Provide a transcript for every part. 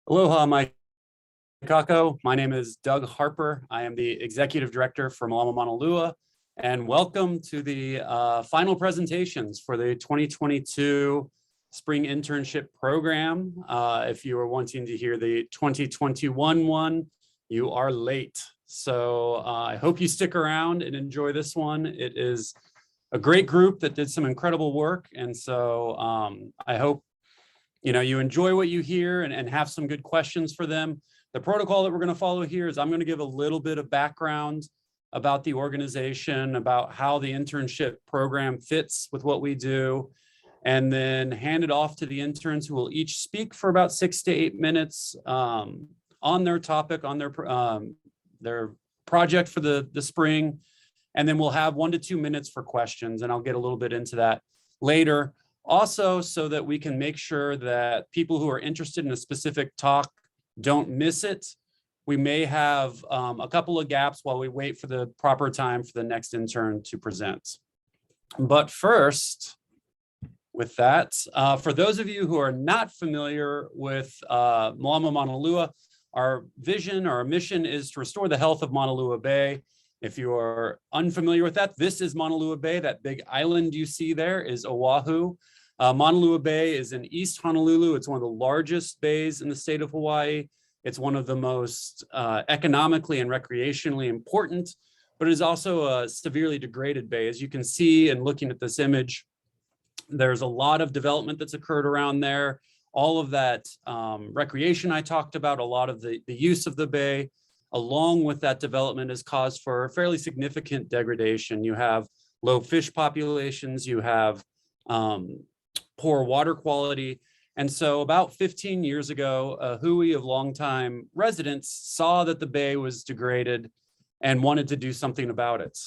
Aloha, my kako. My name is Doug Harper. I am the Executive Director for Malama Manalua, and welcome to the final presentations for the 2022 Spring Internship Program. If you are wanting to hear the 2021 one, you are late. So I hope you stick around and enjoy this one. It is a great group that did some incredible work, and so I hope you enjoy what you hear and have some good questions for them. The protocol that we're going to follow here is I'm going to give a little bit of background about the organization, about how the internship program fits with what we do, and then hand it off to the interns, who will each speak for about 6 to 8 minutes on their topic, on their project for the spring. And then we'll have 1 to 2 minutes for questions, and I'll get a little bit into that later. Also, so that we can make sure that people who are interested in a specific talk don't miss it. We may have a couple of gaps while we wait for the proper time for the next intern to present. But first, with that, for those of you who are not familiar with Malama Manalua, our vision, our mission is to restore the health of Manalua Bay. If you are unfamiliar with that, this is Manalua Bay. That big island you see there is Oahu. Manalua Bay is in East Honolulu. It's one of the largest bays in the state of Hawaii. It's one of the most economically and recreationally important, but it is also a severely degraded bay. As you can see in looking at this image, there's a lot of development that's occurred around there. All of that recreation I talked about, a lot of the use of the bay, along with that development, has caused for fairly significant degradation. You have low fish populations, you have poor water quality. And so about 15 years ago, a hui of longtime residents saw that the bay was degraded and wanted to do something about it.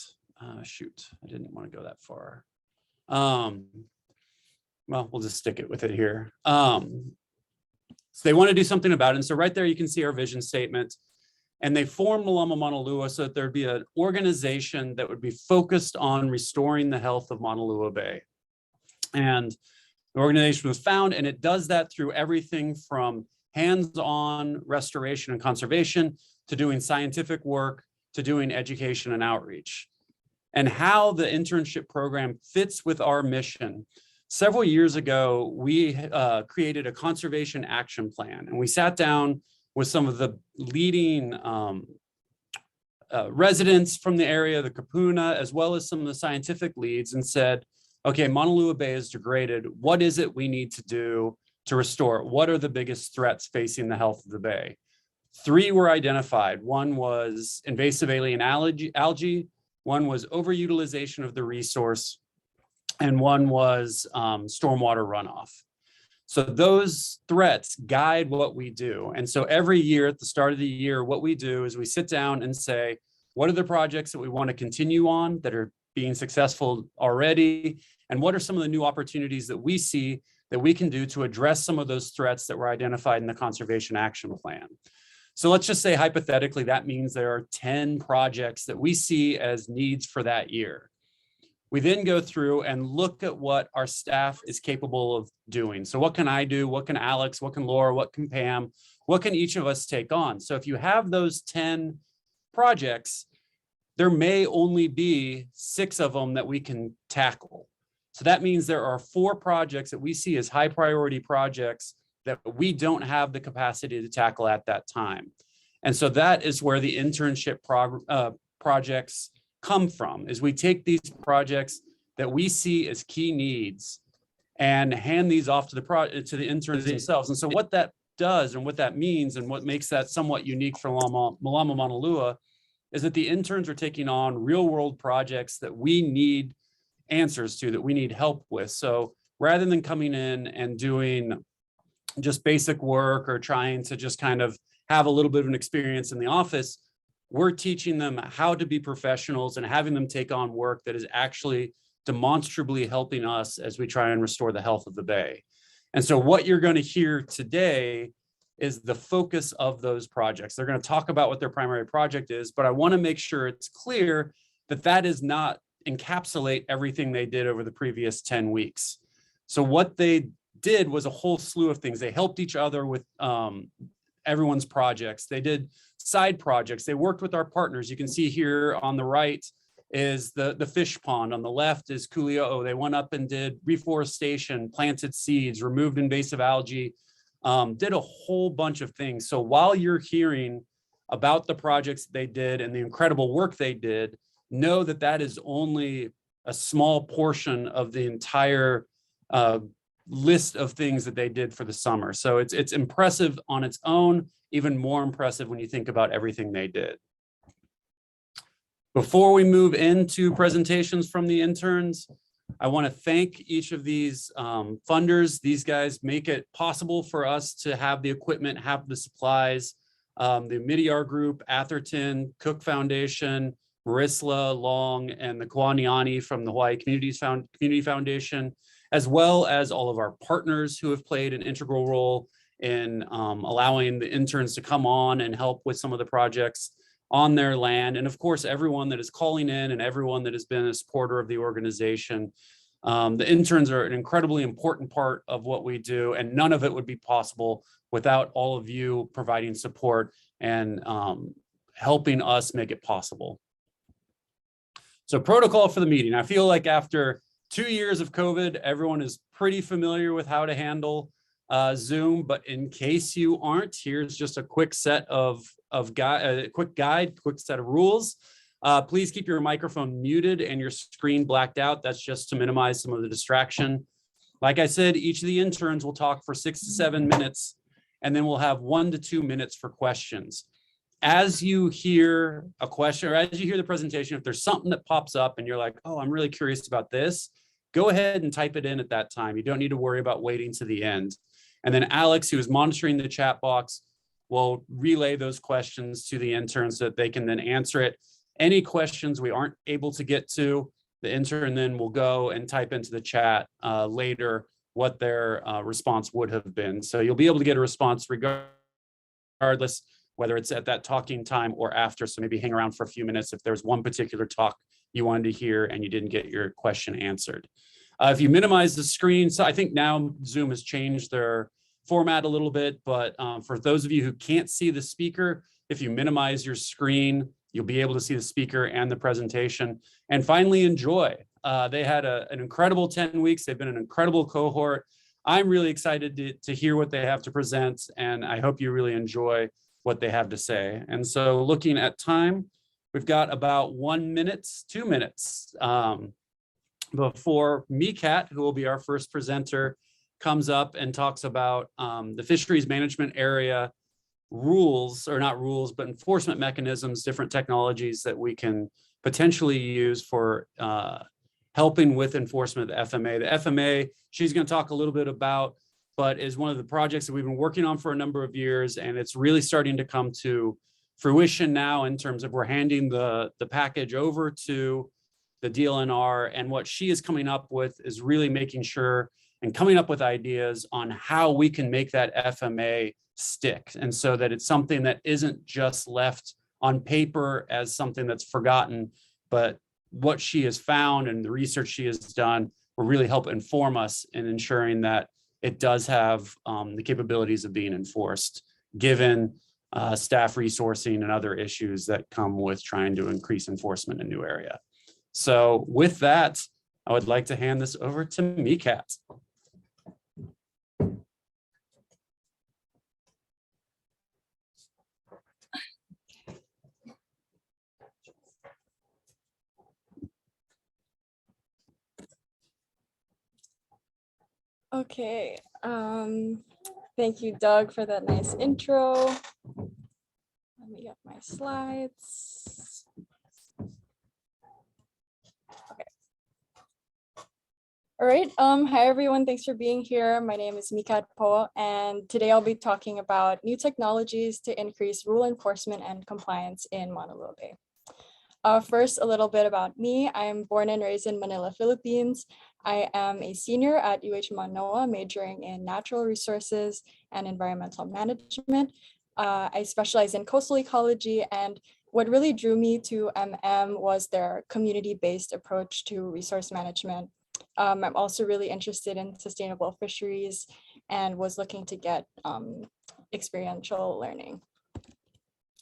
Shoot, I didn't want to go that far. Well, we'll just stick it with it here. So they want to do something about it. And so right there, you can see our vision statement. And they formed Malama Manalua so that there'd be an organization that would be focused on restoring the health of Manalua Bay. And the organization was found, and it does that through everything from hands-on restoration and conservation to doing scientific work to doing education and outreach. And how the internship program fits with our mission. Several years ago, we created a conservation action plan, and we sat down with some of the leading residents from the area, the Kapuna, as well as some of the scientific leads, and said, okay, Manalua Bay is degraded. What is it we need to do to restore it? What are the biggest threats facing the health of the bay? 3 were identified. One was invasive alien algae, one was overutilization of the resource, and one was stormwater runoff. So those threats guide what we do. And so every year at the start of the year, what we do is we sit down and say, what are the projects that we want to continue on that are being successful already? And what are some of the new opportunities that we see that we can do to address some of those threats that were identified in the Conservation Action Plan? So let's just say hypothetically, that means there are 10 projects that we see as needs for that year. We then go through and look at what our staff is capable of doing. So what can I do? What can Alex? What can Laura? What can Pam? What can each of us take on? So if you have those 10 projects, there may only be 6 of them that we can tackle. So that means there are 4 projects that we see as high priority projects that we don't have the capacity to tackle at that time. And so that is where the internship projects come from, is we take these projects that we see as key needs and hand these off to the interns themselves. And so what that does and what that means and what makes that somewhat unique for Malama Manalua is that the interns are taking on real world projects that we need answers to, that we need help with. So rather than coming in and doing just basic work or trying to just kind of have a little bit of an experience in the office, we're teaching them how to be professionals and having them take on work that is actually demonstrably helping us as we try and restore the health of the bay. And so what you're going to hear today is the focus of those projects. They're going to talk about what their primary project is, but I want to make sure it's clear that that does not encapsulate everything they did over the previous 10 weeks. So what they did was a whole slew of things. They helped each other with everyone's projects. They did side projects. They worked with our partners. You can see here on the right is the fish pond. On the left is Kuli'o'o. They went up and did reforestation, planted seeds, removed invasive algae, did a whole bunch of things. So while you're hearing about the projects they did and the incredible work they did, know that that is only a small portion of the entire list of things that they did for the summer. So it's impressive on its own, even more impressive when you think about everything they did. Before we move into presentations from the interns, I want to thank each of these funders. These guys make it possible for us to have the equipment, have the supplies. The Midyar Group, Atherton, Cook Foundation, Marisla Long, and the Kwaniani from the Hawaii Community Foundation, as well as all of our partners who have played an integral role in allowing the interns to come on and help with some of the projects on their land. And of course, everyone that is calling in and everyone that has been a supporter of the organization. The interns are an incredibly important part of what we do, and none of it would be possible without all of you providing support and helping us make it possible. So protocol for the meeting. I feel like after 2 years of COVID, everyone is pretty familiar with how to handle Zoom, but in case you aren't, here's just a quick set of quick set of rules. Please keep your microphone muted and your screen blacked out. That's just to minimize some of the distraction. Like I said, each of the interns will talk for 6 to 7 minutes, and then we'll have 1 to 2 minutes for questions. As you hear a question or as you hear the presentation, if there's something that pops up and you're like, oh, I'm really curious about this, go ahead and type it in at that time. You don't need to worry about waiting to the end. And then Alex, who is monitoring the chat box, will relay those questions to the interns so that they can then answer it. Any questions we aren't able to get to, the intern then will go and type into the chat later what their response would have been. So you'll be able to get a response regardless, whether it's at that talking time or after. So maybe hang around for a few minutes if there's one particular talk you wanted to hear and you didn't get your question answered. If you minimize the screen, so I think now Zoom has changed their format a little bit, but for those of you who can't see the speaker, if you minimize your screen, you'll be able to see the speaker and the presentation. And finally, enjoy. They had an incredible 10 weeks. They've been an incredible cohort. I'm really excited to hear what they have to present, and I hope you really enjoy what they have to say. And so looking at time, we've got about 1 minute, 2 minutes before Micat, who will be our first presenter, comes up and talks about the fisheries management area rules, or not rules, but enforcement mechanisms, different technologies that we can potentially use for helping with enforcement of the FMA. The FMA, she's going to talk a little bit about, but is one of the projects that we've been working on for a number of years, and it's really starting to come to fruition now in terms of we're handing the package over to the DLNR, and what she is coming up with is really making sure and coming up with ideas on how we can make that FMA stick, and so that it's something that isn't just left on paper as something that's forgotten, but what she has found and the research she has done will really help inform us in ensuring that it does have the capabilities of being enforced, given staff resourcing and other issues that come with trying to increase enforcement in a new area. So with that, I would like to hand this over to Micat. Okay, thank you, Doug, for that nice intro. Let me get my slides. Okay. All right, hi everyone, thanks for being here. My name is Micat Po, and today I'll be talking about new technologies to increase rule enforcement and compliance in Maunalua Bay. First, a little bit about me. I am born and raised in Manila, Philippines. I am a senior at UH Manoa, majoring in natural resources and environmental management. I specialize in coastal ecology, and what really drew me to MM was their community-based approach to resource management. I'm also really interested in sustainable fisheries and was looking to get experiential learning.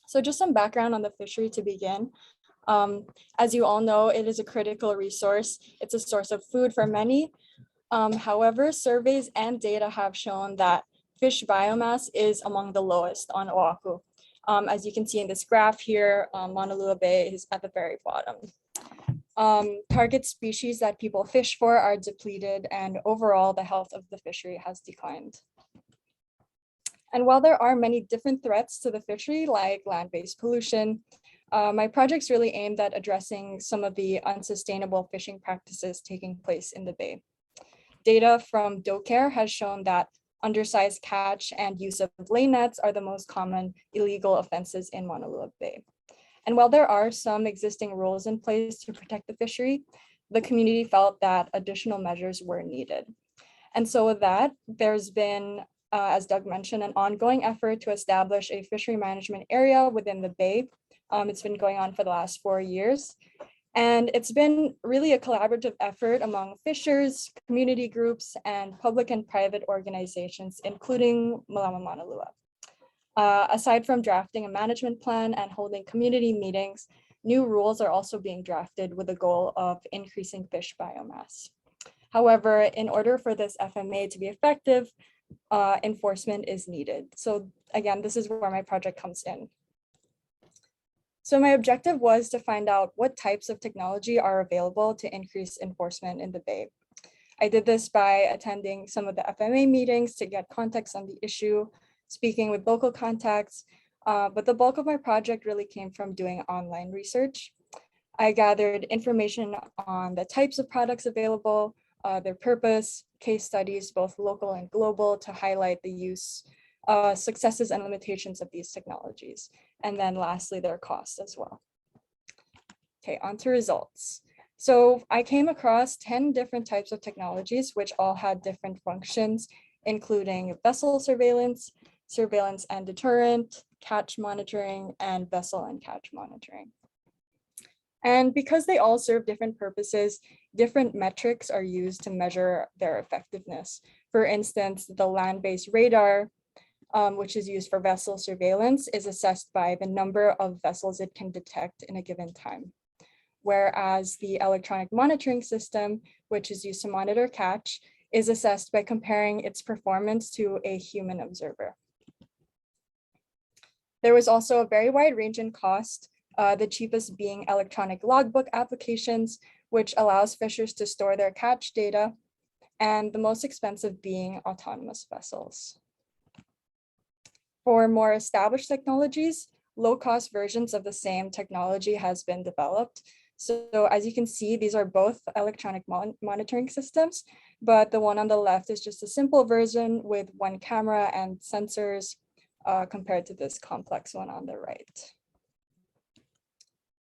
So just some background on the fishery to begin. As you all know, it is a critical resource. It's a source of food for many. However, surveys and data have shown that fish biomass is among the lowest on Oahu. As you can see in this graph here, Maunalua Bay is at the very bottom. Target species that people fish for are depleted, and overall the health of the fishery has declined. And while there are many different threats to the fishery, like land-based pollution, my project's really aimed at addressing some of the unsustainable fishing practices taking place in the bay. Data from DoCare has shown that undersized catch and use of lay nets are the most common illegal offenses in Maunalua Bay. And while there are some existing rules in place to protect the fishery, the community felt that additional measures were needed. And so with that, there's been, as Doug mentioned, an ongoing effort to establish a fishery management area within the bay. It's been going on for the last 4 years. And it's been really a collaborative effort among fishers, community groups, and public and private organizations, including Malama Manalua. Aside from drafting a management plan and holding community meetings, new rules are also being drafted with the goal of increasing fish biomass. However, in order for this FMA to be effective, enforcement is needed. So again, this is where my project comes in. So my objective was to find out what types of technology are available to increase enforcement in the bay. I did this by attending some of the FMA meetings to get context on the issue, speaking with local contacts, but the bulk of my project really came from doing online research. I gathered information on the types of products available, their purpose, case studies, both local and global, to highlight the use, successes and limitations of these technologies. And then lastly, their costs as well. Okay, on to results. So I came across 10 different types of technologies, which all had different functions, including vessel surveillance, surveillance and deterrent, catch monitoring, and vessel and catch monitoring. And because they all serve different purposes, different metrics are used to measure their effectiveness. For instance, the land-based radar, which is used for vessel surveillance, is assessed by the number of vessels it can detect in a given time. Whereas the electronic monitoring system, which is used to monitor catch, is assessed by comparing its performance to a human observer. There was also a very wide range in cost, the cheapest being electronic logbook applications, which allows fishers to store their catch data, and the most expensive being autonomous vessels. For more established technologies, low-cost versions of the same technology has been developed. So as you can see, these are both electronic monitoring systems, but the one on the left is just a simple version with one camera and sensors compared to this complex one on the right.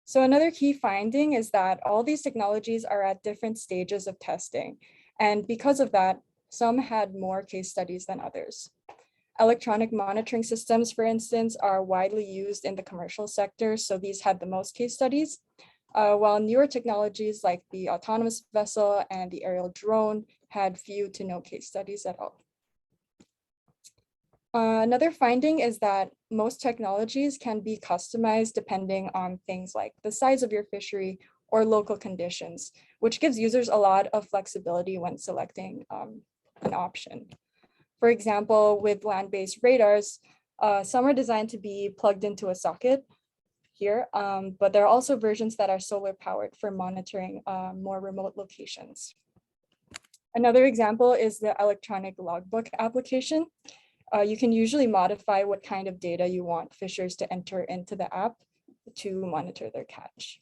So another key finding is that all these technologies are at different stages of testing. And because of that, some had more case studies than others. Electronic monitoring systems, for instance, are widely used in the commercial sector, so these had the most case studies, while newer technologies like the autonomous vessel and the aerial drone had few to no case studies at all. Another finding is that most technologies can be customized depending on things like the size of your fishery or local conditions, which gives users a lot of flexibility when selecting an option. For example, with land-based radars, some are designed to be plugged into a socket here, but there are also versions that are solar powered for monitoring more remote locations. Another example is the electronic logbook application. You can usually modify what kind of data you want fishers to enter into the app to monitor their catch.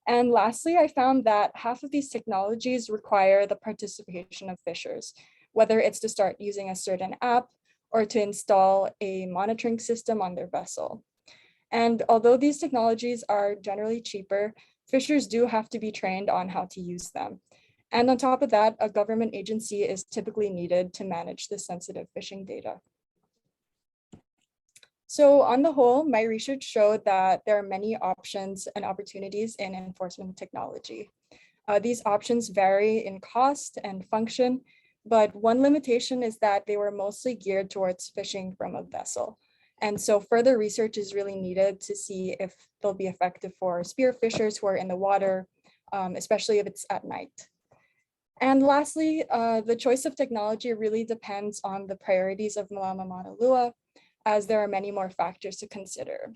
And lastly, I found that half of these technologies require the participation of fishers, whether it's to start using a certain app or to install a monitoring system on their vessel. And although these technologies are generally cheaper, fishers do have to be trained on how to use them. And on top of that, a government agency is typically needed to manage the sensitive fishing data. So on the whole, my research showed that there are many options and opportunities in enforcement technology. These options vary in cost and function, but one limitation is that they were mostly geared towards fishing from a vessel. And so further research is really needed to see if they'll be effective for spearfishers who are in the water, especially if it's at night. And lastly, the choice of technology really depends on the priorities of Malama Manalua, as there are many more factors to consider.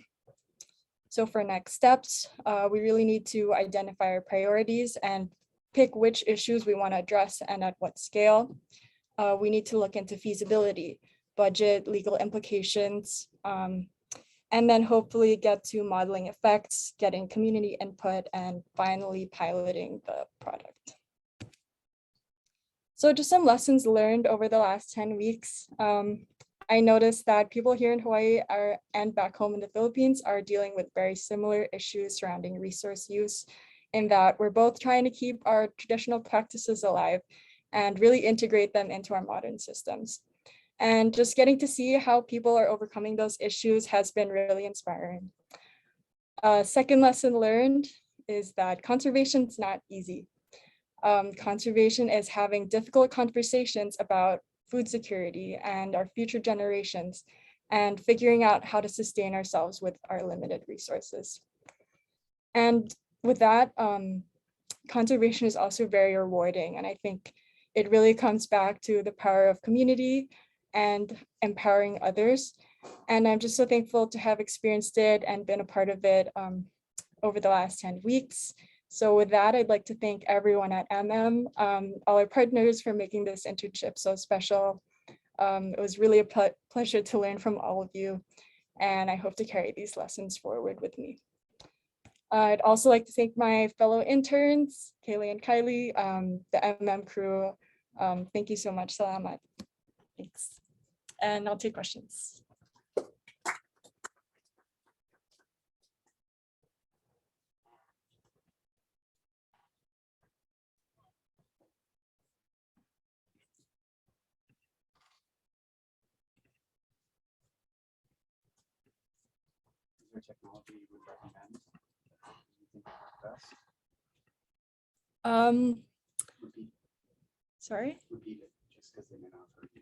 So for next steps, we really need to identify our priorities and pick which issues we want to address and at what scale. We need to look into feasibility, budget, legal implications, and then hopefully get to modeling effects, getting community input, and finally piloting the product. So just some lessons learned over the last 10 weeks. I noticed that people here in Hawaii and back home in the Philippines are dealing with very similar issues surrounding resource use, in that we're both trying to keep our traditional practices alive and really integrate them into our modern systems. And just getting to see how people are overcoming those issues has been really inspiring. Second lesson learned is that conservation is not easy. Conservation is having difficult conversations about food security and our future generations, and figuring out how to sustain ourselves with our limited resources. And with that, conservation is also very rewarding. And I think it really comes back to the power of community and empowering others. And I'm just so thankful to have experienced it and been a part of it over the last 10 weeks. So with that, I'd like to thank everyone at all our partners for making this internship so special. It was really a pleasure to learn from all of you, and I hope to carry these lessons forward with me. I'd also like to thank my fellow interns, Kaeley and Kiley, the crew. Thank you so much, Salamat. Thanks. And I'll take questions. Technology you would recommend? You think best? Sorry? Repeat it, just because they may not have heard you.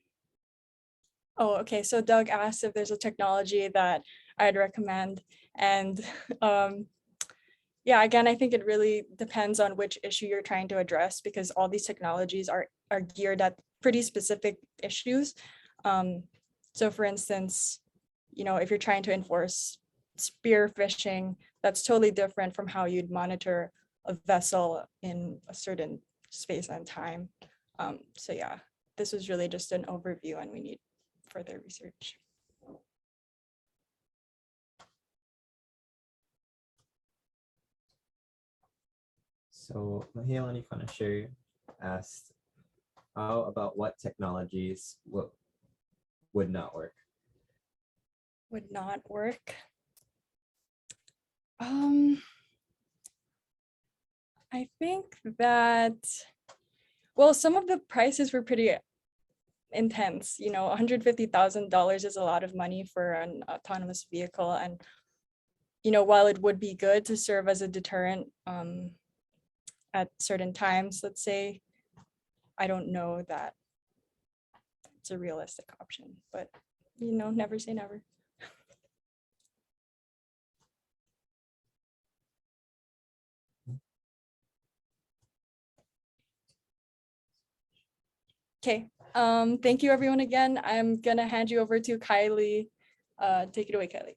Oh, okay. So Doug asked if there's a technology that I'd recommend. And yeah, again, I think it really depends on which issue you're trying to address, because all these technologies are geared at pretty specific issues. So for instance, if you're trying to enforce spear fishing, that's totally different from how you'd monitor a vessel in a certain space and time. So yeah, this was really just an overview, and we need further research. So Mahialani Fanashir asked, how about what technologies would not work? Would not work. I think that, well, some of the prices were pretty intense. $150,000 is a lot of money for an autonomous vehicle. And, while it would be good to serve as a deterrent at certain times, let's say, I don't know that it's a realistic option, but, never say never. Okay, thank you everyone again. I'm gonna hand you over to Kiley. Take it away, Kiley.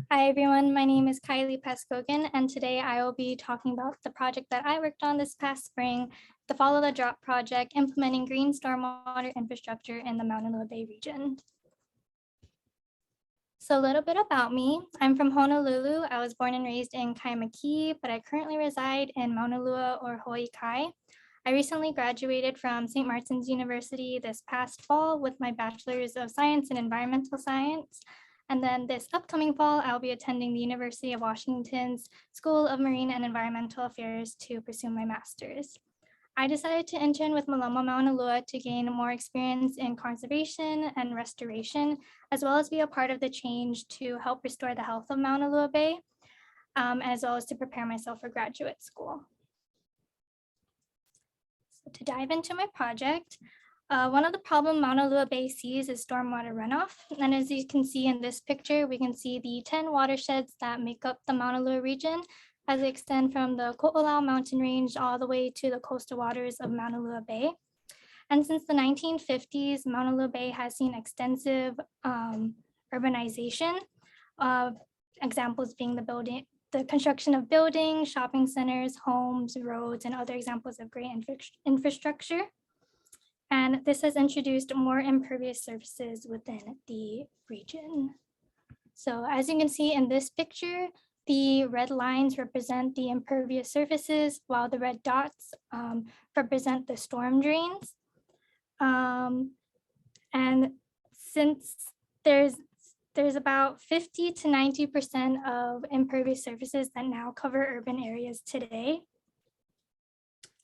Hi everyone, my name is Kiley Pazcoguin, and today I will be talking about the project that I worked on this past spring, the Follow the Drop project, implementing green stormwater infrastructure in the Maunalua Bay region. So a little bit about me. I'm from Honolulu. I was born and raised in Kaimaki, but I currently reside in Maunalua or Hawaii Kai. I recently graduated from St. Martin's University this past fall with my Bachelor's of Science in Environmental Science. And then this upcoming fall, I'll be attending the University of Washington's School of Marine and Environmental Affairs to pursue my master's. I decided to intern with Mālama Maunalua to gain more experience in conservation and restoration, as well as be a part of the change to help restore the health of Maunalua Bay, as well as to prepare myself for graduate school. So to dive into my project, one of the problems Maunalua Bay sees is stormwater runoff. And as you can see in this picture, we can see the 10 watersheds that make up the Maunalua region as they extend from the Ko'olau mountain range all the way to the coastal waters of Maunalua Bay. And since the 1950s, Maunalua Bay has seen extensive urbanization, examples being the construction of buildings, shopping centers, homes, roads, and other examples of great infrastructure. And this has introduced more impervious surfaces within the region. So as you can see in this picture, the red lines represent the impervious surfaces, while the red dots represent the storm drains. And since there's about 50 to 90% of impervious surfaces that now cover urban areas today.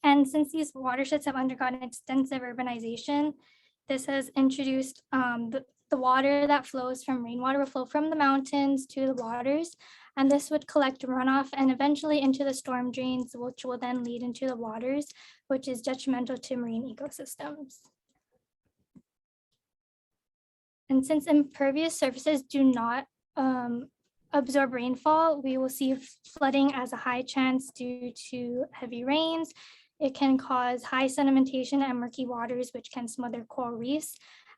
And since these watersheds have undergone extensive urbanization, this has introduced the water that flows from rainwater will flow from the mountains to the waters, and this would collect runoff and eventually into the storm drains, which will then lead into the waters, which is detrimental to marine ecosystems. And since impervious surfaces do not absorb rainfall, we will see flooding as a high chance due to heavy rains. It can cause high sedimentation and murky waters, which can smother coral reefs.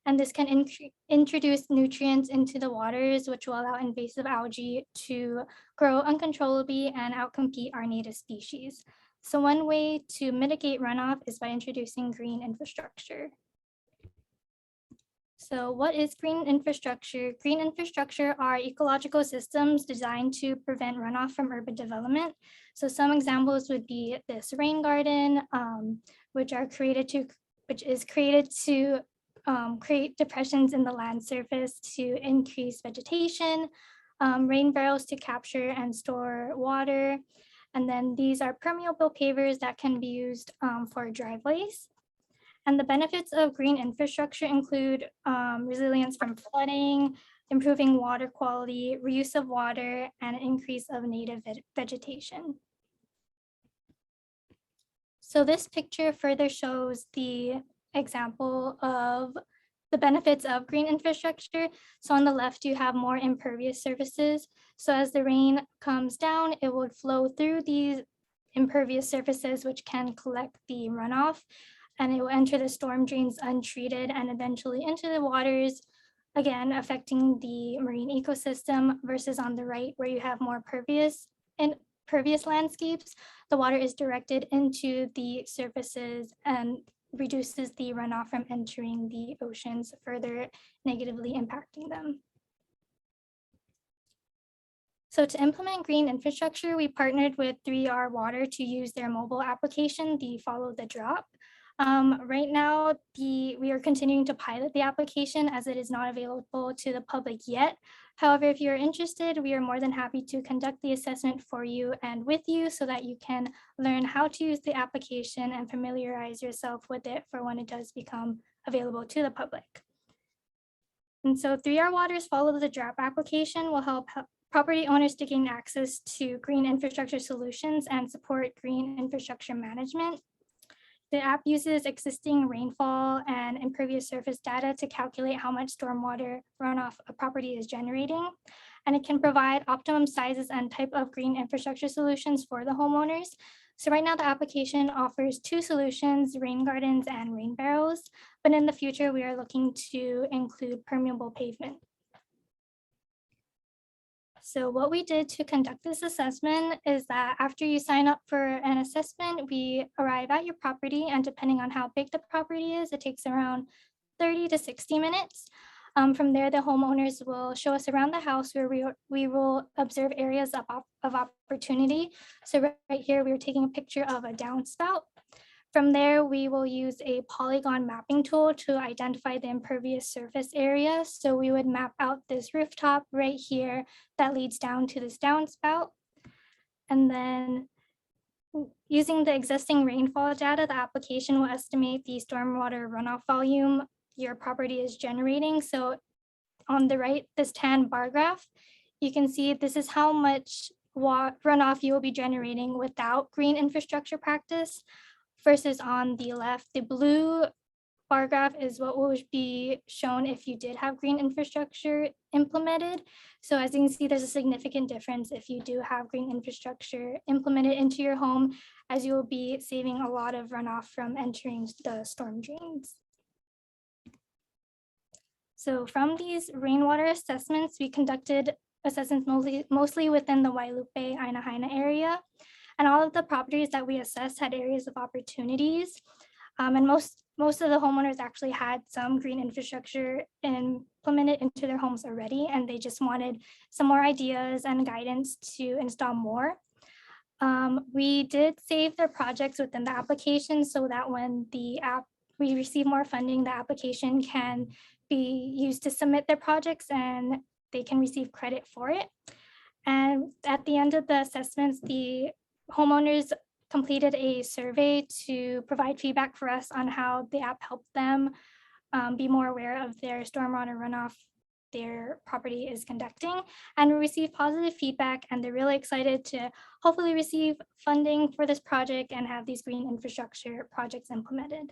And this can introduce nutrients into the waters, which will allow invasive algae to grow uncontrollably and outcompete our native species. So one way to mitigate runoff is by introducing green infrastructure. So what is green infrastructure? Green infrastructure are ecological systems designed to prevent runoff from urban development. So some examples would be this rain garden, which is created to create depressions in the land surface to increase vegetation, rain barrels to capture and store water. And then these are permeable pavers that can be used for driveways. And the benefits of green infrastructure include resilience from flooding, improving water quality, reuse of water, and an increase of native vegetation. So this picture further shows the example of the benefits of green infrastructure. So on the left, you have more impervious surfaces. So as the rain comes down, it would flow through these impervious surfaces, which can collect the runoff, and it will enter the storm drains untreated and eventually into the waters, again, affecting the marine ecosystem, versus on the right, where you have more pervious landscapes. The water is directed into the surfaces and reduces the runoff from entering the oceans, further negatively impacting them. So to implement green infrastructure, we partnered with 3R Water to use their mobile application, the Follow the Drop. Right now, we are continuing to pilot the application as it is not available to the public yet. However, if you're interested, we are more than happy to conduct the assessment for you and with you so that you can learn how to use the application and familiarize yourself with it for when it does become available to the public. And so 3R Water's Follow the Drop application will help property owners to gain access to green infrastructure solutions and support green infrastructure management. The app uses existing rainfall and impervious surface data to calculate how much stormwater runoff a property is generating, and it can provide optimum sizes and type of green infrastructure solutions for the homeowners. So right now the application offers 2 solutions, rain gardens and rain barrels, but in the future we are looking to include permeable pavement. So what we did to conduct this assessment is that after you sign up for an assessment, we arrive at your property, and depending on how big the property is, it takes around 30 to 60 minutes. From there, the homeowners will show us around the house where we will observe areas of opportunity. So right here, we are taking a picture of a downspout. From there, we will use a polygon mapping tool to identify the impervious surface area. So we would map out this rooftop right here that leads down to this downspout. And then using the existing rainfall data, the application will estimate the stormwater runoff volume your property is generating. So on the right, this tan bar graph, you can see this is how much runoff you will be generating without green infrastructure practice, versus on the left, the blue bar graph is what will be shown if you did have green infrastructure implemented. So as you can see, there's a significant difference if you do have green infrastructure implemented into your home, as you will be saving a lot of runoff from entering the storm drains. So from these rainwater assessments, we conducted assessments mostly within the Wailupe, Aina Haina area. And all of the properties that we assessed had areas of opportunities. And most of the homeowners actually had some green infrastructure implemented into their homes already, and they just wanted some more ideas and guidance to install more. We did save their projects within the application so that when we receive more funding, the application can be used to submit their projects and they can receive credit for it. And at the end of the assessments, the homeowners completed a survey to provide feedback for us on how the app helped them be more aware of their stormwater runoff their property is conducting, and we received positive feedback, and they're really excited to hopefully receive funding for this project and have these green infrastructure projects implemented.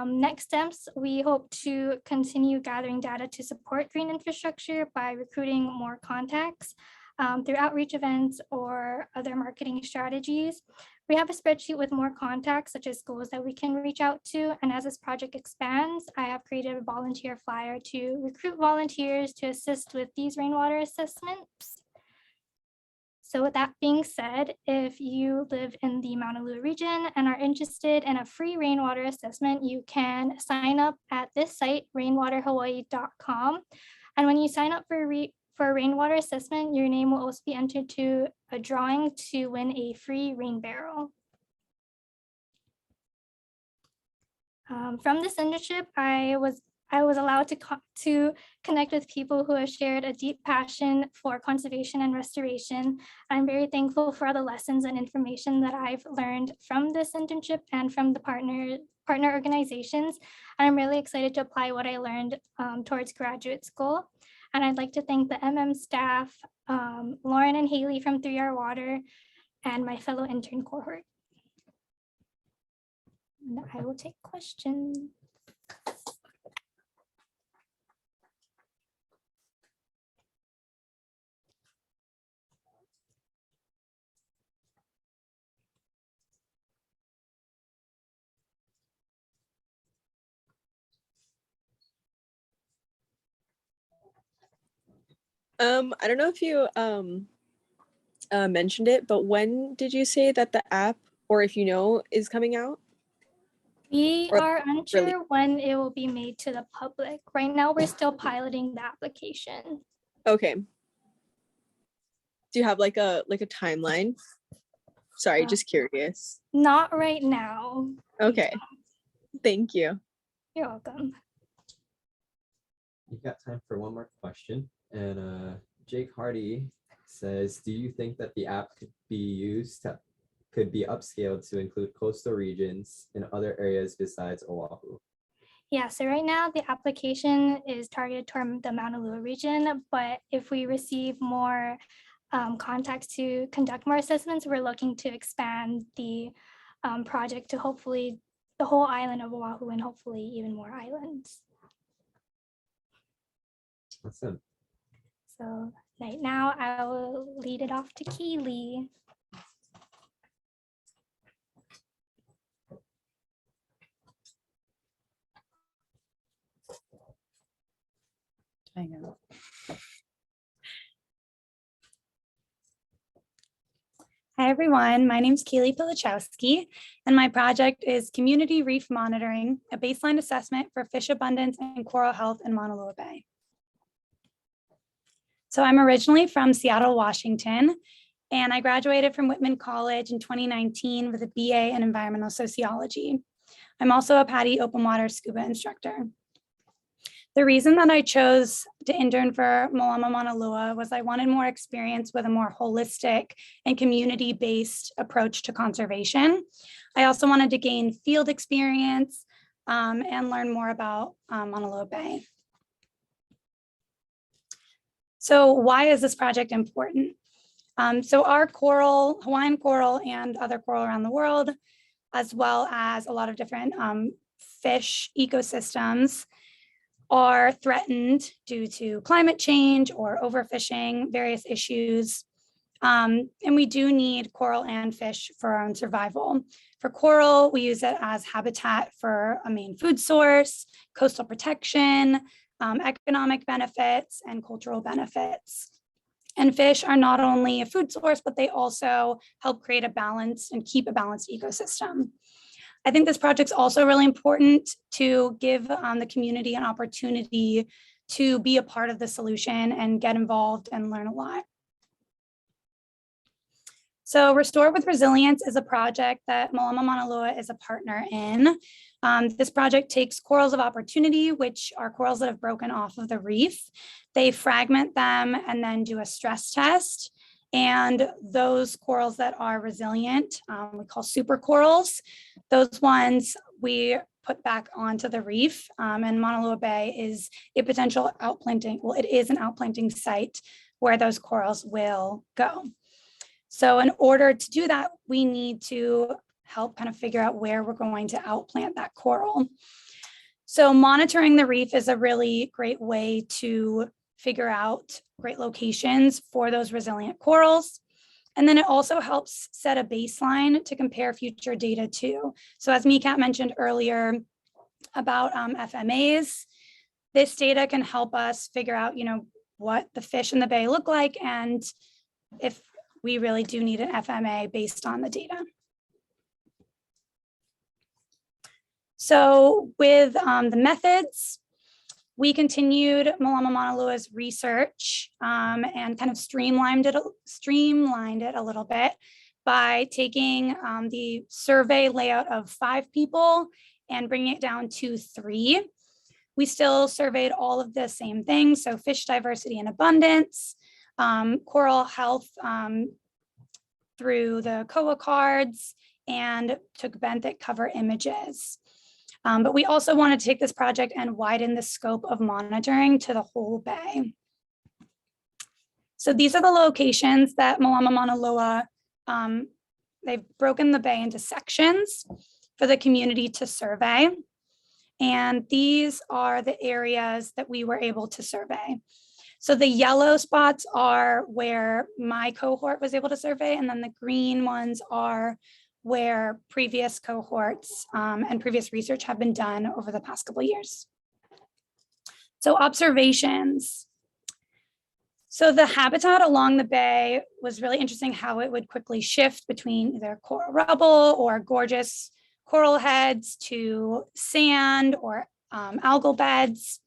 Next steps, we hope to continue gathering data to support green infrastructure by recruiting more contacts through outreach events or other marketing strategies. We have a spreadsheet with more contacts, such as schools that we can reach out to. And as this project expands, I have created a volunteer flyer to recruit volunteers to assist with these rainwater assessments. So with that being said, if you live in the Maunalua region and are interested in a free rainwater assessment, you can sign up at this site, rainwaterhawaii.com. And when you sign up for a rainwater assessment, your name will also be entered to a drawing to win a free rain barrel. From this internship, I was allowed to connect with people who have shared a deep passion for conservation and restoration. I'm very thankful for all the lessons and information that I've learned from this internship and from the partner organizations. And I'm really excited to apply what I learned towards graduate school. And I'd like to thank the MM staff, Lauren and Haley from 3R Water, and my fellow intern cohort. And I will take questions. I don't know if you mentioned it, but when did you say that the app, or if you know, is coming out? We Or are unsure when it will be made to the public. Right now, we're still piloting the application. Okay. Do you have like a timeline? Sorry, just curious. Not right now. Okay. Thank you. You're welcome. You've got time for one more question. And Jake Hardy says, do you think that the app could be upscaled to include coastal regions in other areas besides Oahu? Yeah, so right now the application is targeted toward the Maunalua region, but if we receive more contacts to conduct more assessments, we're looking to expand the project to hopefully the whole island of Oahu and hopefully even more islands. Awesome. So right now I will lead it off to Keely. Hang on. Hi, everyone. My name is Kaeley Pilichowski, and my project is Community Reef Monitoring, a baseline assessment for fish abundance and coral health in Maunalua Bay. So I'm originally from Seattle, Washington, and I graduated from Whitman College in 2019 with a BA in environmental sociology. I'm also a PADI open water scuba instructor. The reason that I chose to intern for Malama Manalua was I wanted more experience with a more holistic and community-based approach to conservation. I also wanted to gain field experience and learn more about Maunalua Bay. So why is this project important? So our coral, Hawaiian coral and other coral around the world, as well as a lot of different fish ecosystems, are threatened due to climate change or overfishing, various issues. And we do need coral and fish for our own survival. For coral, we use it as habitat for a main food source, coastal protection, economic benefits, and cultural benefits. And fish are not only a food source, but they also help create a balanced and keep a balanced ecosystem. I think this project's also really important to give the community an opportunity to be a part of the solution and get involved and learn a lot. So Restore with Resilience is a project that Malama Manalua is a partner in. This project takes corals of opportunity, which are corals that have broken off of the reef. They fragment them and then do a stress test. And those corals that are resilient, we call super corals. Those ones we put back onto the reef, and Maunalua Bay is a potential outplanting. Well, it is an outplanting site where those corals will go. So in order to do that, we need to help kind of figure out where we're going to outplant that coral. So monitoring the reef is a really great way to figure out great locations for those resilient corals. And then it also helps set a baseline to compare future data to. So as Micat mentioned earlier about FMAs, this data can help us figure out, what the fish in the bay look like and if we really do need an FMA based on the data. So with the methods, we continued Malama Manalua's research and kind of streamlined it a little bit by taking the survey layout of 5 people and bringing it down to 3. We still surveyed all of the same things, so fish diversity and abundance, coral health through the COA cards, and took benthic cover images. But we also wanted to take this project and widen the scope of monitoring to the whole bay. So these are the locations that Malama Manalua, they've broken the bay into sections for the community to survey. And these are the areas that we were able to survey. So the yellow spots are where my cohort was able to survey, and then the green ones are where previous cohorts and previous research have been done over the past couple of years. So observations. So the habitat along the bay was really interesting, how it would quickly shift between either coral rubble or gorgeous coral heads to sand or algal beds.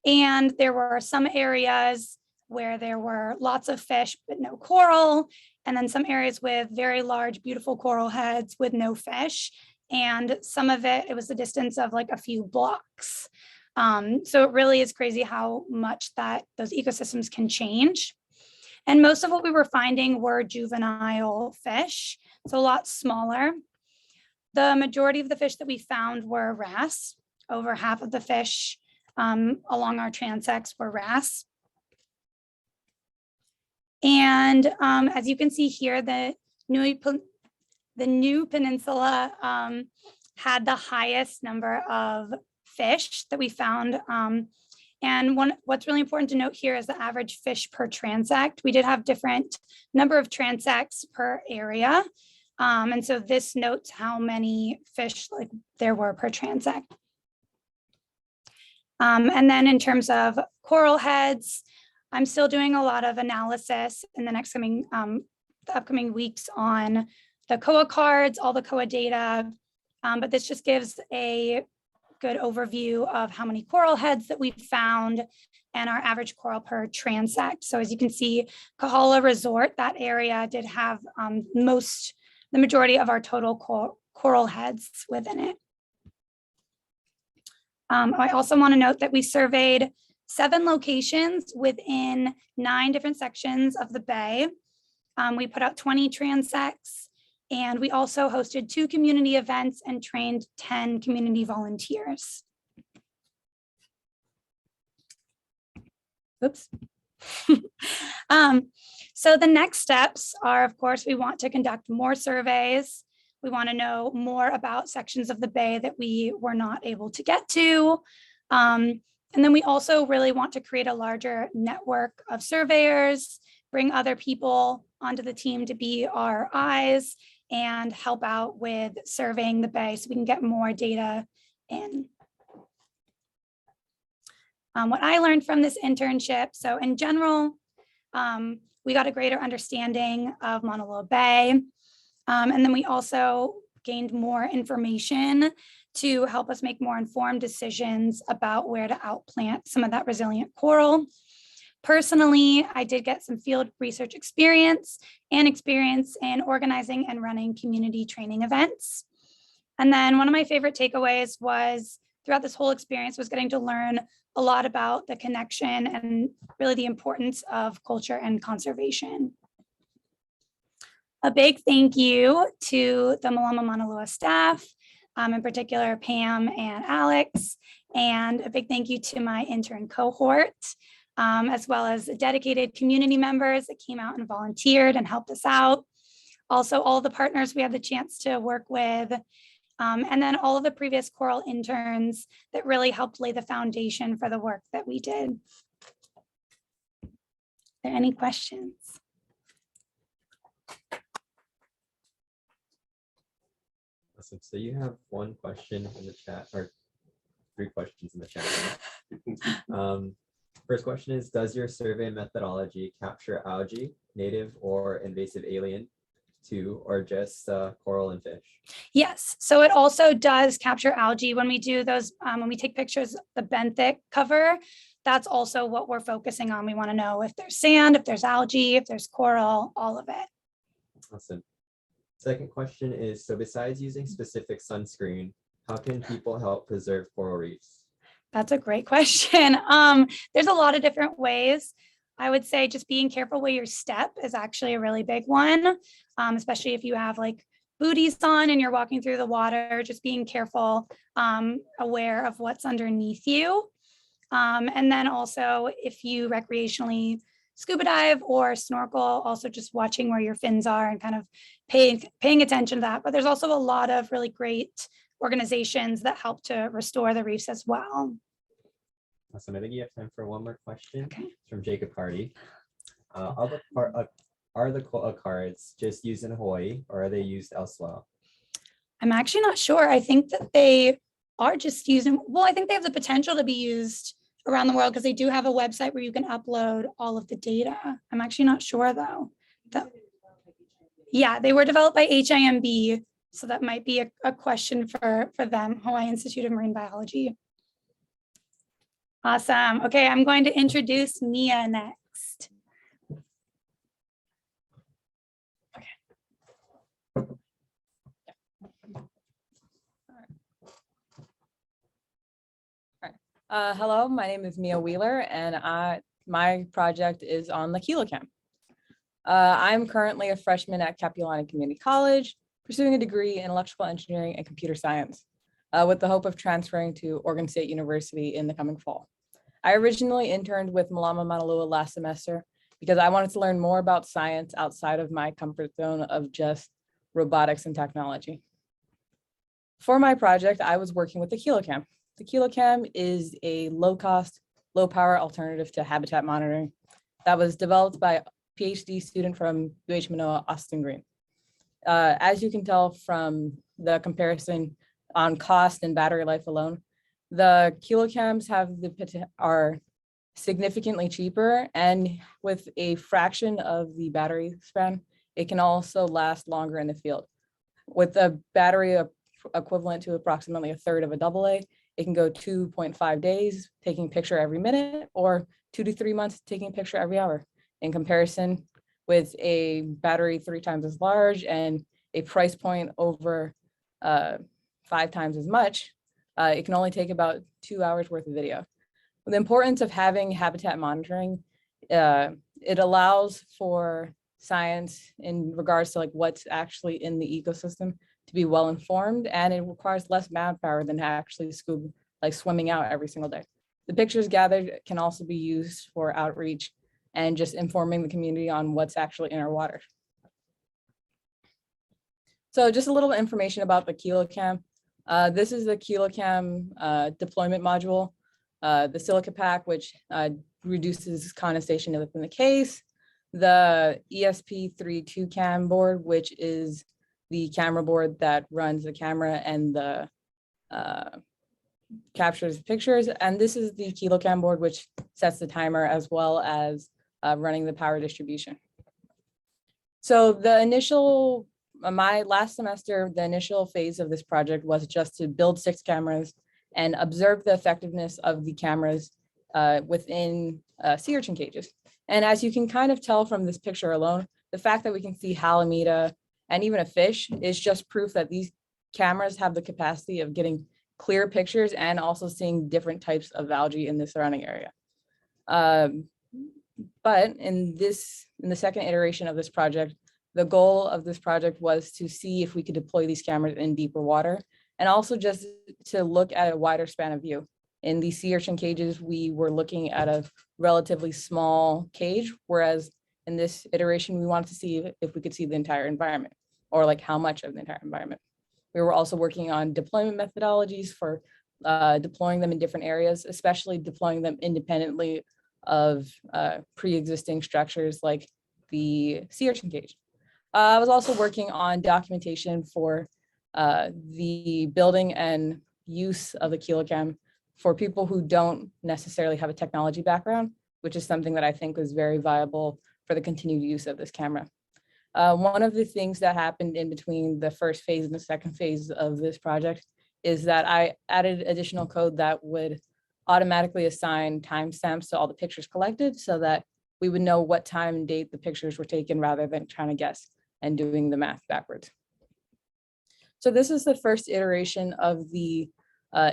And there were some areas where there were lots of fish, but no coral. And then some areas with very large, beautiful coral heads with no fish. And some of it was the distance of like a few blocks. So it really is crazy how much that those ecosystems can change. And most of what we were finding were juvenile fish, so a lot smaller. The majority of the fish that we found were wrasse. Over half of the fish along our transects were wrasse. And as you can see here, the new peninsula had the highest number of fish that we found. And what's really important to note here is the average fish per transect. We did have different number of transects per area. And so this notes how many fish there were per transect. And then in terms of coral heads, I'm still doing a lot of analysis in the next coming the upcoming weeks on the COA cards, all the COA data, but this just gives a good overview of how many coral heads that we've found and our average coral per transect. So as you can see, Kahala Resort, that area did have the majority of our total coral heads within it. I also want to note that we surveyed 7 locations within 9 different sections of the bay. We put out 20 transects, and we also hosted 2 community events and trained 10 community volunteers. Oops. So the next steps are, of course, we want to conduct more surveys. We want to know more about sections of the bay that we were not able to get to. And then we also really want to create a larger network of surveyors, bring other people onto the team to be our eyes and help out with surveying the bay so we can get more data in. What I learned from this internship, so in general, we got a greater understanding of Mauna Loa Bay. And then we also gained more information to help us make more informed decisions about where to outplant some of that resilient coral. Personally, I did get some field research experience in organizing and running community training events. And then one of my favorite takeaways was throughout this whole experience was getting to learn a lot about the connection and really the importance of culture and conservation. A big thank you to the Malama Manalua staff, in particular Pam and Alex, and a big thank you to my intern cohort, as well as dedicated community members that came out and volunteered and helped us out. Also, all the partners we had the chance to work with, and then all of the previous coral interns that really helped lay the foundation for the work that we did. Are there any questions? Awesome. So you have 1 question in the chat, or 3 questions in the chat. First question is, does your survey methodology capture algae, native or invasive alien, too, or just coral and fish? Yes, so it also does capture algae when we do those, when we take pictures of the benthic cover, that's also what we're focusing on. We want to know if there's sand, if there's algae, if there's coral, all of it. Awesome. Second question is, so besides using specific sunscreen, how can people help preserve coral reefs? That's a great question. There's a lot of different ways. I would say just being careful where you step is actually a really big one, especially if you have like booties on and you're walking through the water, just being careful, aware of what's underneath you. And then also if you recreationally scuba dive or snorkel, also just watching where your fins are and kind of paying attention to that. But there's also a lot of really great organizations that help to restore the reefs as well. Awesome. I think you have time for 1 more question. Okay. It's from Jacob Hardy. Are the COA cards just used in Hawaii or are they used elsewhere? I'm actually not sure. I think that they are just using, well, I think they have the potential to be used around the world because they do have a website where you can upload all of the data. I'm actually not sure though. Yeah, they were developed by HIMB. So that might be a question for them, Hawaii Institute of Marine Biology. Awesome. Okay, I'm going to introduce Mia next. Hello, my name is Mija Wheeler, and my project is on the Kilocam. I'm currently a freshman at Kapiolani Community College, pursuing a degree in electrical engineering and computer science, with the hope of transferring to Oregon State University in the coming fall. I originally interned with Malama Manalua last semester because I wanted to learn more about science outside of my comfort zone of just robotics and technology. For my project, I was working with the Kilocam. The Kilocam is a low-cost, low-power alternative to habitat monitoring that was developed by a PhD student from UH Manoa, Austin Green. As you can tell from the comparison on cost and battery life alone, the Kilocams are significantly cheaper, and with a fraction of the battery span, it can also last longer in the field. With a battery equivalent to approximately a third of a AA, it can go 2.5 days taking a picture every minute, or 2 to 3 months taking a picture every hour. In comparison, with a battery 3 times as large and a price point over 5 times as much, it can only take about 2 hours worth of video. The importance of having habitat monitoring, it allows for science in regards to like what's actually in the ecosystem to be well informed, and it requires less manpower than actually swimming out every single day. The pictures gathered can also be used for outreach and just informing the community on what's actually in our water. So just a little information about the KiloCam. This is the KiloCam deployment module, the silica pack, which reduces condensation within the case, the ESP32 cam board, which is the camera board that runs the camera and the captures pictures. And this is the KiloCam board, which sets the timer as well as running the power distribution. So the initial, my last semester, the initial phase of this project was just to build 6 cameras and observe the effectiveness of the cameras within sea urchin cages. And as you can kind of tell from this picture alone, the fact that we can see halimeda and even a fish is just proof that these cameras have the capacity of getting clear pictures and also seeing different types of algae in the surrounding area. But in the second iteration of this project, the goal of this project was to see if we could deploy these cameras in deeper water, and also just to look at a wider span of view. In the sea urchin cages, we were looking at a relatively small cage, whereas in this iteration, we wanted to see if we could see the entire environment, or like how much of the entire environment. We were also working on deployment methodologies for deploying them in different areas, especially deploying them independently of pre-existing structures like the sea urchin cage. I was also working on documentation for the building and use of the KiloCam for people who don't necessarily have a technology background, which is something that I think was very viable for the continued use of this camera. One of the things that happened in between the first phase and the second phase of this project is that I added additional code that would automatically assign timestamps to all the pictures collected so that we would know what time and date the pictures were taken rather than trying to guess and doing the math backwards. So this is the first iteration of the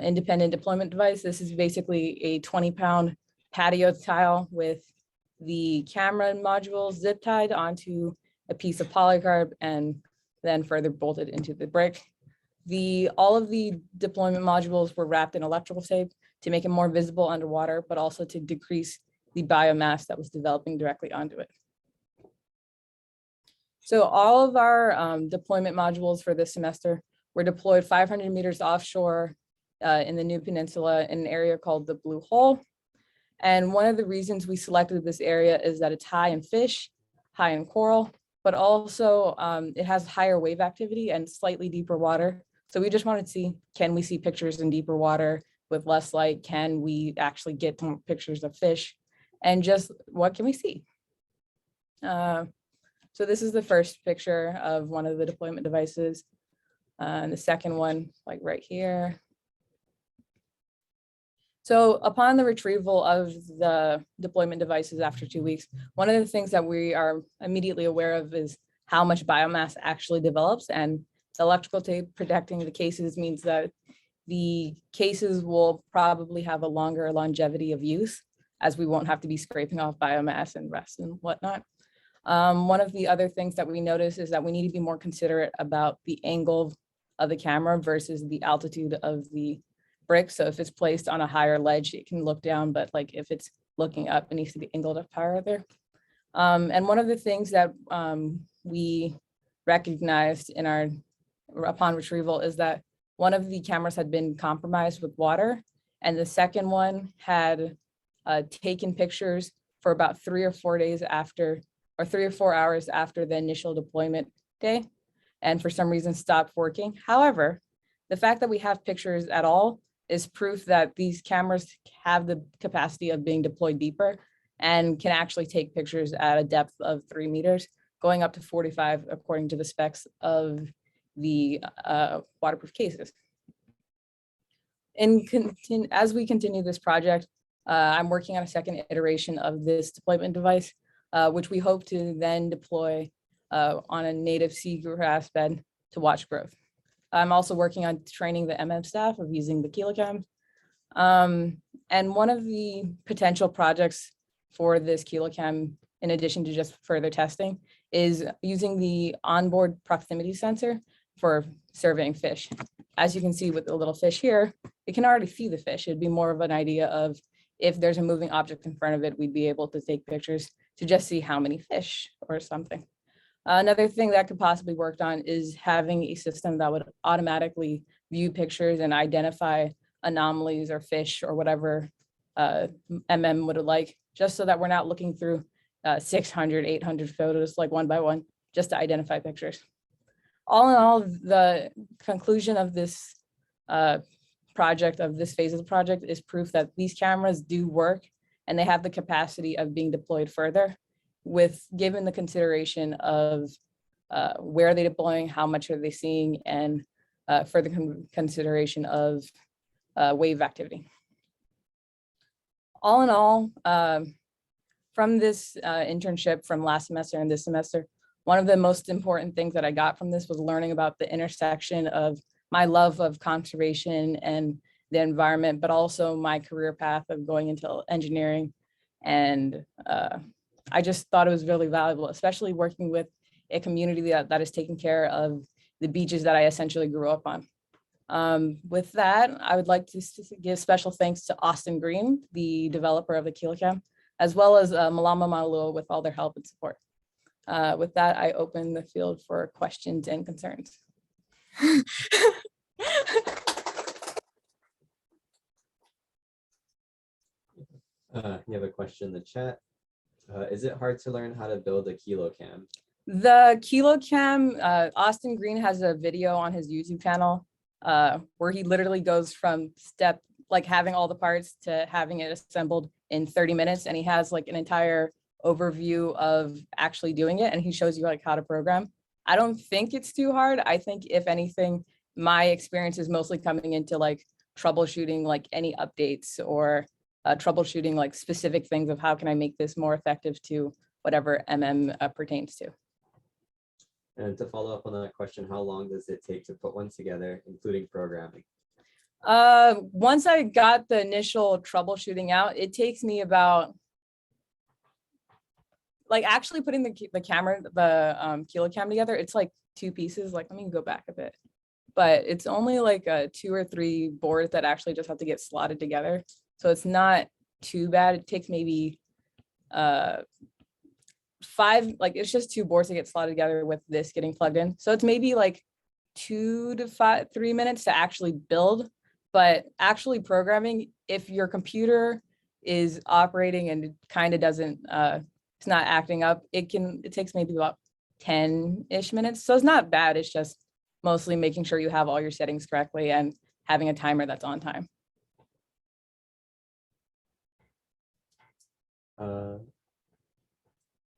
independent deployment device. This is basically a 20-pound patio tile with the camera module zip tied onto a piece of polycarb and then further bolted into the brick. All of the deployment modules were wrapped in electrical tape to make it more visible underwater, but also to decrease the biomass that was developing directly onto it. So all of our deployment modules for this semester were deployed 500 meters offshore in the New Peninsula in an area called the Blue Hole. And one of the reasons we selected this area is that it's high in fish, high in coral, but also it has higher wave activity and slightly deeper water. So we just wanted to see, can we see pictures in deeper water with less light? Can we actually get more pictures of fish? And just what can we see? So this is the first picture of one of the deployment devices. And the second one, like right here. So upon the retrieval of the deployment devices after 2 weeks, one of the things that we are immediately aware of is how much biomass actually develops, and the electrical tape protecting the cases means that the cases will probably have a longer longevity of use, as we won't have to be scraping off biomass and rest and whatnot. One of the other things that we notice is that we need to be more considerate about the angle of the camera versus the altitude of the brick. So if it's placed on a higher ledge, it can look down, but like if it's looking up, it needs to be angled up higher there. And one of the things that we recognized upon retrieval is that one of the cameras had been compromised with water, and the second one had taken pictures for about 3 or 4 days after, or 3 or 4 hours after the initial deployment day, and for some reason stopped working. However, the fact that we have pictures at all is proof that these cameras have the capacity of being deployed deeper and can actually take pictures at a depth of 3 meters, going up to 45 according to the specs of the waterproof cases. As we continue this project, I'm working on a second iteration of this deployment device, which we hope to then deploy on a native seagrass bed to watch growth. I'm also working on training the MM staff of using the kilocam. And one of the potential projects for this kilocam, in addition to just further testing, is using the onboard proximity sensor for surveying fish. As you can see with the little fish here, it can already see the fish. It'd be more of an idea of if there's a moving object in front of it, we'd be able to take pictures to just see how many fish or something. Another thing that could possibly worked on is having a system that would automatically view pictures and identify anomalies or fish or whatever MM would like, just so that we're not looking through 600, 800 photos like one by one, just to identify pictures. All in all, the conclusion of this project, of this phase of the project, is proof that these cameras do work and they have the capacity of being deployed further, with given the consideration of where are they deploying, how much are they seeing, and further consideration of wave activity. All in all, from this internship from last semester and this semester, one of the most important things that I got from this was learning about the intersection of my love of conservation and the environment, but also my career path of going into engineering. And I just thought it was really valuable, especially working with a community that is taking care of the beaches that I essentially grew up on. With that, I would like to give special thanks to Austin Green, the developer of the kilocam, as well as Malama Manalua with all their help and support. With that, I open the field for questions and concerns. You have a question in the chat. Is it hard to learn how to build a kilocam? The kilocam, Austin Green has a video on his YouTube channel where he literally goes from like having all the parts to having it assembled in 30 minutes. And he has like an entire overview of actually doing it. And he shows you like how to program. I don't think it's too hard. I think if anything, my experience is mostly coming into like troubleshooting, like any updates or troubleshooting like specific things of how can I make this more effective to whatever MM pertains to. And to follow up on that question, how long does it take to put one together, including programming? Once I got the initial troubleshooting out, it takes me about, like actually putting the camera, the kilocam together, it's like 2 pieces. Like, let me go back a bit, but it's only like 2 or 3 boards that actually just have to get slotted together. So it's not too bad. It takes maybe 5, like it's just 2 boards to get slotted together with this getting plugged in. So it's maybe like 2 to 3 minutes to actually build, but actually programming, if your computer is operating and it kind of doesn't, it's not acting up, it takes maybe about 10-ish minutes. So it's not bad. It's just mostly making sure you have all your settings correctly and having a timer that's on time.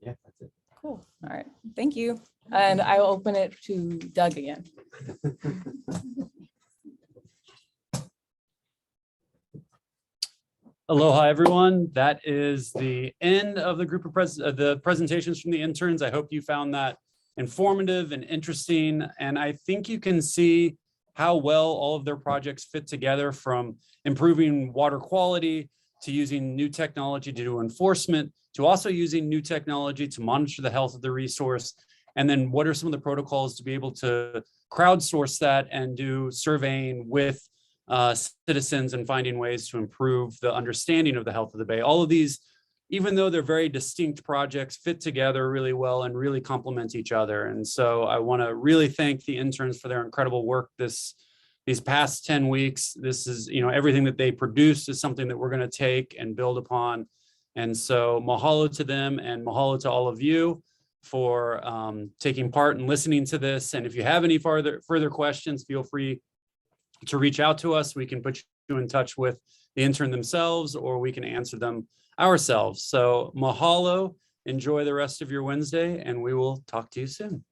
Yeah, that's it. Cool. All right. Thank you. And I will open it to Doug again. Aloha, everyone. That is the end of the group of the presentations from the interns. I hope you found that informative and interesting. And I think you can see how well all of their projects fit together, from improving water quality to using new technology to do enforcement, to also using new technology to monitor the health of the resource. And then what are some of the protocols to be able to crowdsource that and do surveying with citizens and finding ways to improve the understanding of the health of the bay. All of these, even though they're very distinct projects, fit together really well and really complement each other. And so I want to really thank the interns for their incredible work these past 10 weeks. This is, everything that they produced is something that we're going to take and build upon. And so mahalo to them and mahalo to all of you for taking part and listening to this. And if you have any further questions, feel free to reach out to us. We can put you in touch with the intern themselves, or we can answer them ourselves. So mahalo Enjoy the rest of your Wednesday, and we will talk to you soon.